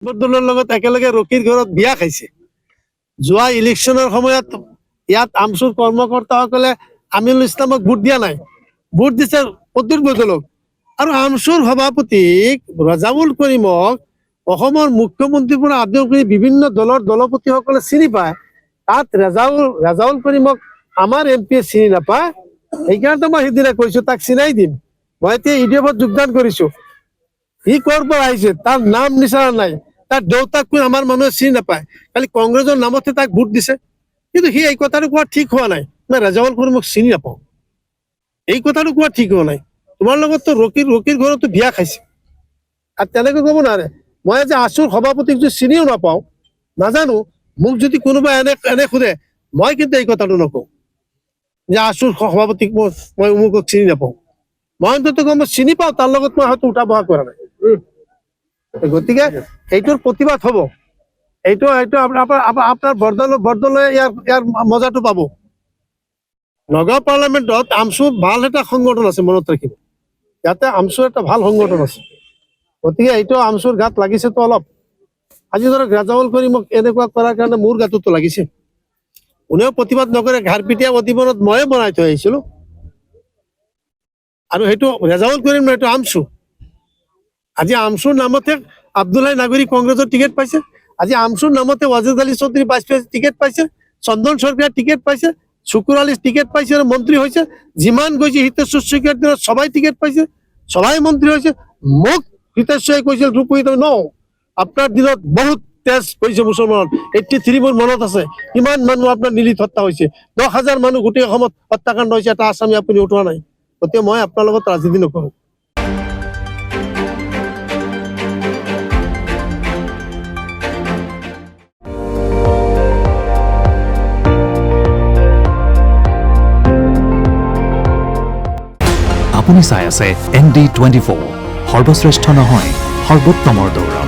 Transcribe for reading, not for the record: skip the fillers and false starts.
দলৰ লগত একেলগে ৰকিৰ ঘৰত বিয়া খাইছে। যোৱা ইলেকশ্যনৰ সময়ত ইয়াত আমচুৰ কৰ্মকৰ্তাসকলে আমিনুল ইছলামক ভোট দিয়া নাই, ভোট দিছে প্ৰদ্যুৎ বৈদলক। আৰু আমচুৰ সভাপতিক ৰাজাউল কৰিমক অসমৰ মুখ্যমন্ত্ৰীৰ পৰা আদি কৰি বিভিন্ন দলৰ দলপতিসকলে চিনি পায়। তাত ৰাজাউল কৰিমক আমাৰ এমপিয়ে চিনি নাপায়। সেইকাৰণে মই সিদিনা কৈছো তাক চিনাই দিম। মই এতিয়া ইডিএফত যোগদান কৰিছো। সি ক'ৰ পৰা আহিছে তাৰ নাম নিচানা নাই, তাৰ দেউতাক কোন আমাৰ মানুহে চিনি নাপায়, খালি কংগ্ৰেছৰ নামতে তাক ভোট দিছে। কিন্তু সি এই কথাটো কোৱা ঠিক হোৱা নাই, মই ৰাজাউল কৰিমক চিনি নাপাওঁ, এই কথাটো কোৱা ঠিক হোৱা নাই। তোমাৰ লগততো ৰকিৰ ঘৰতো বিয়া খাইছে আৰু তেনেকৈ ক'ব নোৱাৰে। মই যে আছুৰ সভাপতিক যদি চিনিও নাপাওঁ, নাজানো, মোক যদি কোনোবাই এনে সোধে, মই কিন্তু এই কথাটো নকওঁ যে আছুৰ সভাপতিক মই অমুকক চিনি নাপাওঁ। মই অন্তত মই চিনি পাওঁ, তাৰ লগত মই হয়তো উঠা বহা কৰা নাই। গতিকে এইটোৰ প্ৰতিবাদ হ'ব। এইটো আপোনাৰ বৰদলৈ ইয়াৰ মজাটো পাব। নগাঁও পাৰ্লামেণ্টত আমচু ভাল এটা সংগঠন আছে, মনত ৰাখিব। ইয়াতে আমচুৰ এটা ভাল সংগঠন আছে। গতিকে এইটো আমচুৰ গাত লাগিছেতো অলপ। আজি ধৰক ৰাজাউল কৰিমক এনেকুৱা কৰাৰ কাৰণে মোৰ গাততো লাগিছে। কোনেও প্ৰতিবাদ নকৰে, ঘাৰপিটীয়া অধিৱনত ময়ে বনাই থৈ আহিছিলো। আৰু সেইটো ৰাজাউল কৰিম নহয়, এইটো আমচু। আজি আমচুৰ নামতে আব্দুল্লাহ নাগৰি কংগ্ৰেছৰ টিকেট পাইছে। আজি আমচুৰ নামতে ৱাজেদ আলী চৌধুৰী বাজপেয়ী টিকেট পাইছে, চন্দন চৰকাৰে টিকেট পাইছে, শুকুৰ আলী টিকেট পাইছে আৰু মন্ত্ৰী হৈছে। যিমান গৈছে হিতেশ্বৰ শইকীয়াৰ দিনত সবাই টিকেট পাইছে, সবাই মন্ত্ৰী হৈছে। মোক হিতেশ্বৰে কৈছিল ৰূপহী ন, আপোনাৰ দিনত বহুত তেজ কৰিছে মুছলমানত। 83 মোৰ মনত আছে, কিমান মানুহ আপোনাৰ নীলিত হত্যা হৈছে, 10,000 মানুহ গোটেই অসমত হত্যাকাণ্ড হৈছে, এটা আসামী আপুনি উঠোৱা নাই। গতিকে মই আপোনাৰ লগত ৰাজনীতি নকৰোঁ। আপুনি চাই আছে ND24, সৰ্বশ্ৰেষ্ঠ নহয় সৰ্বোত্তমৰ দৌৰা।